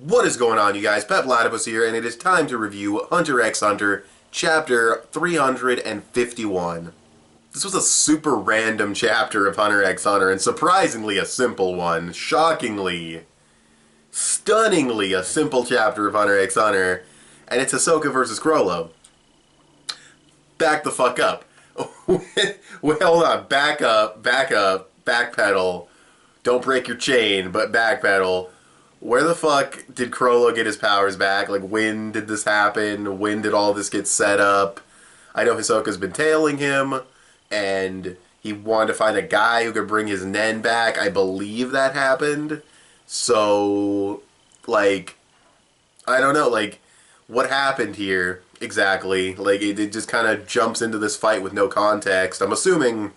What is going on, you guys? Petplatypus here, and it is time to review Hunter x Hunter, Chapter 351. This was a super random chapter of Hunter x Hunter, and surprisingly a simple one. Shockingly, stunningly a simple chapter of Hunter x Hunter, and it's Hisoka versus Chrollo. Back the fuck up. Well, hold on. Back up, backpedal. Don't break your chain, but backpedal. Where the fuck did Chrollo get his powers back? Like, when did this happen? When did all this get set up? I know Hisoka's been tailing him, and he wanted to find a guy who could bring his Nen back. I believe that happened. So, like, I don't know, like, what happened here exactly? Like, it just kind of jumps into this fight with no context. I'm assuming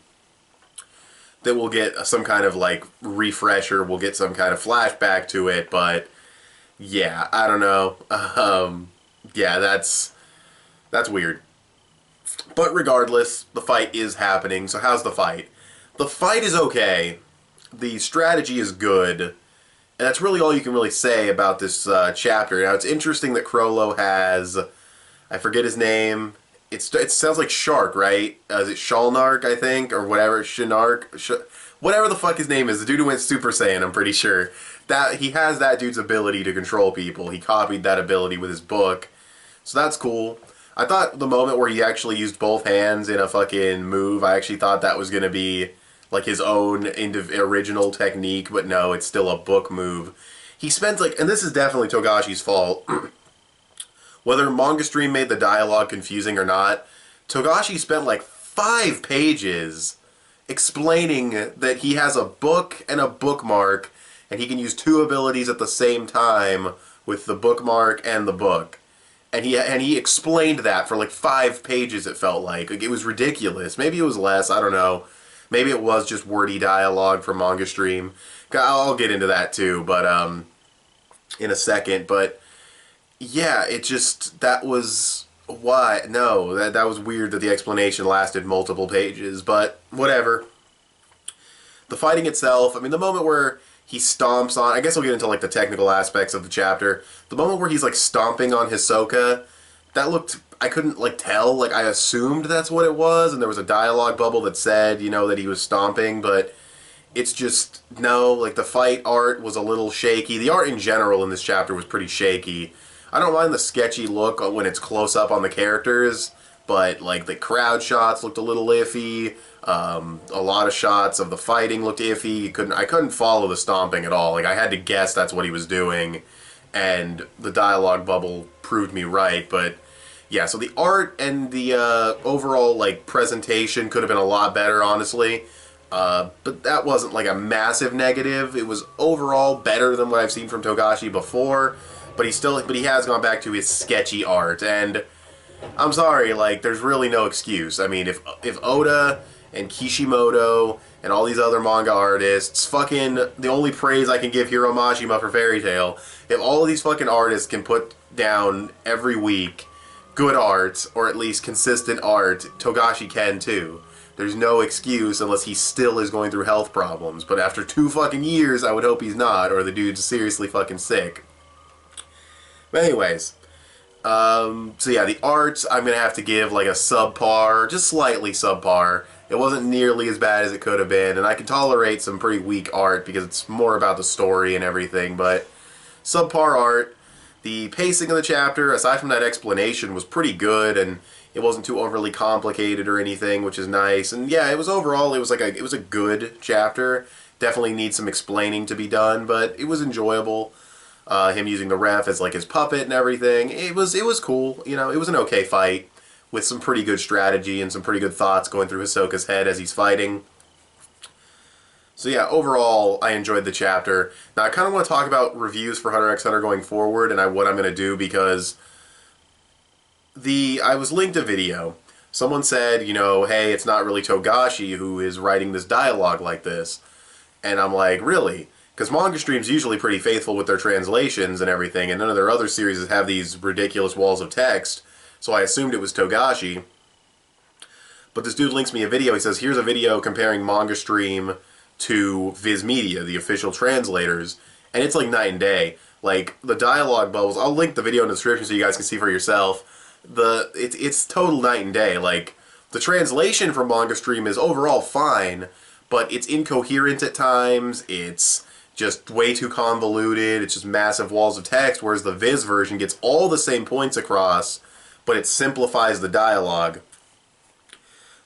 that we'll get some kind of, like, refresher, we'll get some kind of flashback to it, but yeah, I don't know. Yeah, that's weird. But regardless, the fight is happening, so how's the fight? The fight is okay, the strategy is good, and that's really all you can really say about this chapter. Now, it's interesting that Chrollo has, I forget his name. It sounds like Shark, right? Is it Shalnark, I think? Or whatever, Shinark? Whatever the fuck his name is. The dude who went Super Saiyan, I'm pretty sure. That he has that dude's ability to control people. He copied that ability with his book. So that's cool. I thought the moment where he actually used both hands in a fucking move, I actually thought that was going to be like his own original technique, but no, it's still a book move. He spent like, and this is definitely Togashi's fault, whether Manga Stream made the dialogue confusing or not, Togashi spent like 5 pages explaining that he has a book and a bookmark, and he can use 2 abilities at the same time with the bookmark and the book. And he explained that for like 5 pages, it felt like. It was ridiculous. Maybe it was less, I don't know. Maybe it was just wordy dialogue from Manga Stream. I'll get into that too, but in a second, but yeah, it just, that was, why? No, that was weird that the explanation lasted multiple pages, but whatever. The fighting itself, I mean, the moment where he stomps on, I guess we'll get into like the technical aspects of the chapter. The moment where he's like stomping on Hisoka, that looked, I couldn't like tell, like I assumed that's what it was, and there was a dialogue bubble that said, you know, that he was stomping, but it's just, no, like the fight art was a little shaky. The art in general in this chapter was pretty shaky. I don't mind the sketchy look when it's close up on the characters, but like the crowd shots looked a little iffy. A lot of shots of the fighting looked iffy. I couldn't follow the stomping at all. Like I had to guess that's what he was doing, and the dialogue bubble proved me right. But yeah, so the art and the overall like presentation could have been a lot better, honestly. But that wasn't like a massive negative. It was overall better than what I've seen from Togashi before. But he has gone back to his sketchy art, and I'm sorry, like, there's really no excuse. I mean, if Oda and Kishimoto and all these other manga artists, fucking, the only praise I can give Hiro Mashima for Fairy Tail, if all of these fucking artists can put down every week good art, or at least consistent art, Togashi can too. There's no excuse unless he still is going through health problems. But after 2 fucking years, I would hope he's not, or the dude's seriously fucking sick. But anyways, so yeah, the art, I'm going to have to give like a subpar, just slightly subpar. It wasn't nearly as bad as it could have been, and I can tolerate some pretty weak art because it's more about the story and everything, but subpar art. The pacing of the chapter, aside from that explanation, was pretty good, and it wasn't too overly complicated or anything, which is nice. And yeah, it was overall, it was a good chapter. Definitely needs some explaining to be done, but it was enjoyable. Him using the ref as like his puppet and everything. It was cool. You know, it was an okay fight with some pretty good strategy and some pretty good thoughts going through Hisoka's head as he's fighting. So yeah, overall, I enjoyed the chapter. Now, I kind of want to talk about reviews for Hunter x Hunter going forward and what I'm going to do, because I was linked a video. Someone said, you know, hey, it's not really Togashi who is writing this dialogue like this. And I'm like, really? Because Manga Stream's usually pretty faithful with their translations and everything, and none of their other series have these ridiculous walls of text, so I assumed it was Togashi. But this dude links me a video. He says, here's a video comparing Manga Stream to Viz Media, the official translators, and it's like night and day. Like, the dialogue bubbles, I'll link the video in the description so you guys can see for yourself. It's total night and day. Like, the translation from Manga Stream is overall fine, but it's incoherent at times, it's just way too convoluted, it's just massive walls of text, whereas the Viz version gets all the same points across, but it simplifies the dialogue.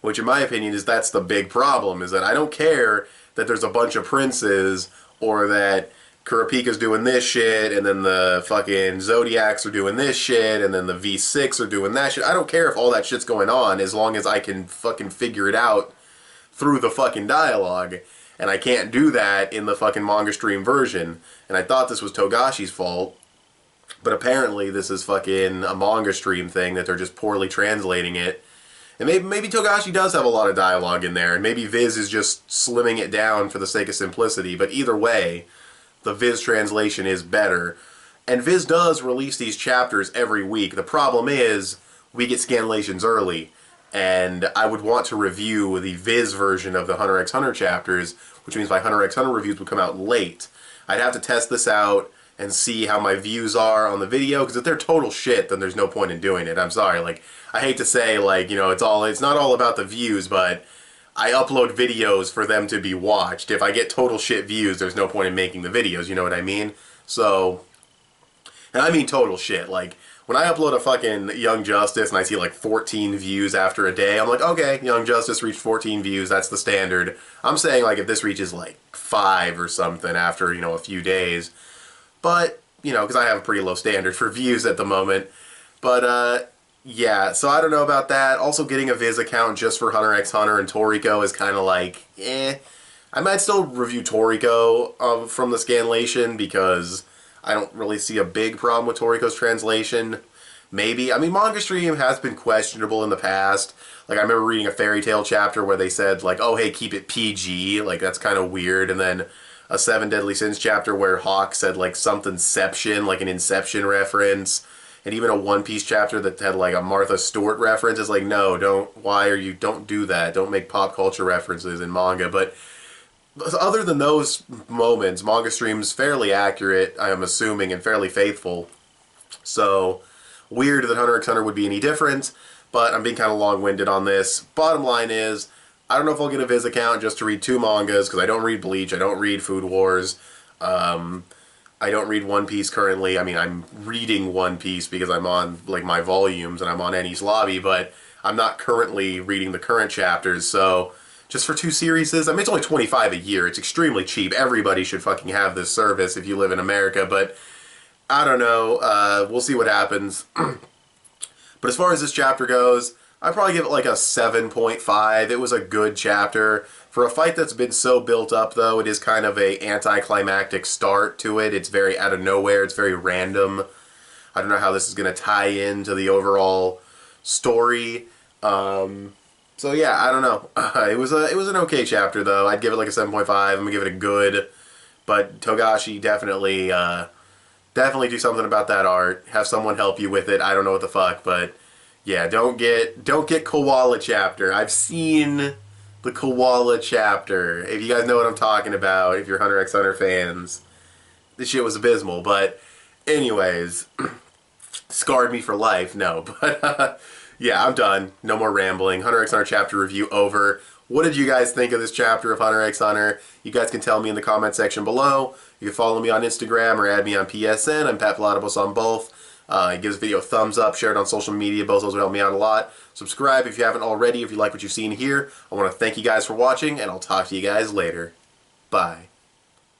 Which, in my opinion, that's the big problem, is that I don't care that there's a bunch of princes, or that Kurapika's doing this shit, and then the fucking Zodiacs are doing this shit, and then the V6 are doing that shit. I don't care if all that shit's going on, as long as I can fucking figure it out through the fucking dialogue. And I can't do that in the fucking Manga Stream version. And I thought this was Togashi's fault, but apparently this is fucking a Manga Stream thing, that they're just poorly translating it. And maybe Togashi does have a lot of dialogue in there, and maybe Viz is just slimming it down for the sake of simplicity, but either way, the Viz translation is better. And Viz does release these chapters every week. The problem is, we get scanlations early, and I would want to review the Viz version of the Hunter x Hunter chapters, which means my Hunter x Hunter reviews would come out late. I'd have to test this out and see how my views are on the video, because if they're total shit, then there's no point in doing it. I'm sorry, like, I hate to say, like, you know, it's not all about the views, but I upload videos for them to be watched. If I get total shit views, there's no point in making the videos, you know what I mean? So, and I mean total shit, like, when I upload a fucking Young Justice and I see like 14 views after a day, I'm like, okay, Young Justice reached 14 views, that's the standard. I'm saying, like, if this reaches like 5 or something after, you know, a few days, but, you know, because I have a pretty low standard for views at the moment, but, yeah, so I don't know about that. Also, getting a Viz account just for Hunter x Hunter and Toriko is kind of like, eh. I might still review Toriko from the scanlation, because I don't really see a big problem with Toriko's translation. Maybe. I mean, Manga Stream has been questionable in the past. Like, I remember reading a Fairy Tail chapter where they said, like, oh, hey, keep it PG. Like, that's kind of weird. And then a Seven Deadly Sins chapter where Hawk said, like, somethingception, like an Inception reference. And even a One Piece chapter that had, like, a Martha Stewart reference is like, no, don't do that. Don't make pop culture references in manga. But other than those moments, Manga Stream's fairly accurate, I am assuming, and fairly faithful. So, weird that Hunter x Hunter would be any different, but I'm being kind of long-winded on this. Bottom line is, I don't know if I'll get a Viz account just to read 2 mangas, because I don't read Bleach, I don't read Food Wars, I don't read One Piece currently. I mean, I'm reading One Piece because I'm on, like, my volumes, and I'm on Eni's Lobby, but I'm not currently reading the current chapters, so just for 2 series, I mean, it's only $25 a year. It's extremely cheap. Everybody should fucking have this service if you live in America, but I don't know. We'll see what happens. But as far as this chapter goes, I'd probably give it like a 7.5. It was a good chapter. For a fight that's been so built up, though, it is kind of a anticlimactic start to it. It's very out of nowhere. It's very random. I don't know how this is going to tie into the overall story. So yeah, I don't know. It was an okay chapter, though. I'd give it like a 7.5. I'm gonna give it a good. But Togashi definitely do something about that art. Have someone help you with it. I don't know what the fuck, but yeah, don't get Koala chapter. I've seen the Koala chapter. If you guys know what I'm talking about, if you're Hunter x Hunter fans, this shit was abysmal. But anyways, scarred me for life. No, but yeah, I'm done. No more rambling. Hunter x Hunter chapter review over. What did you guys think of this chapter of Hunter x Hunter? You guys can tell me in the comment section below. You can follow me on Instagram or add me on PSN. I'm petplatypus on both. Give this video a thumbs up, share it on social media. Both those will help me out a lot. Subscribe if you haven't already, if you like what you've seen here. I want to thank you guys for watching, and I'll talk to you guys later. Bye.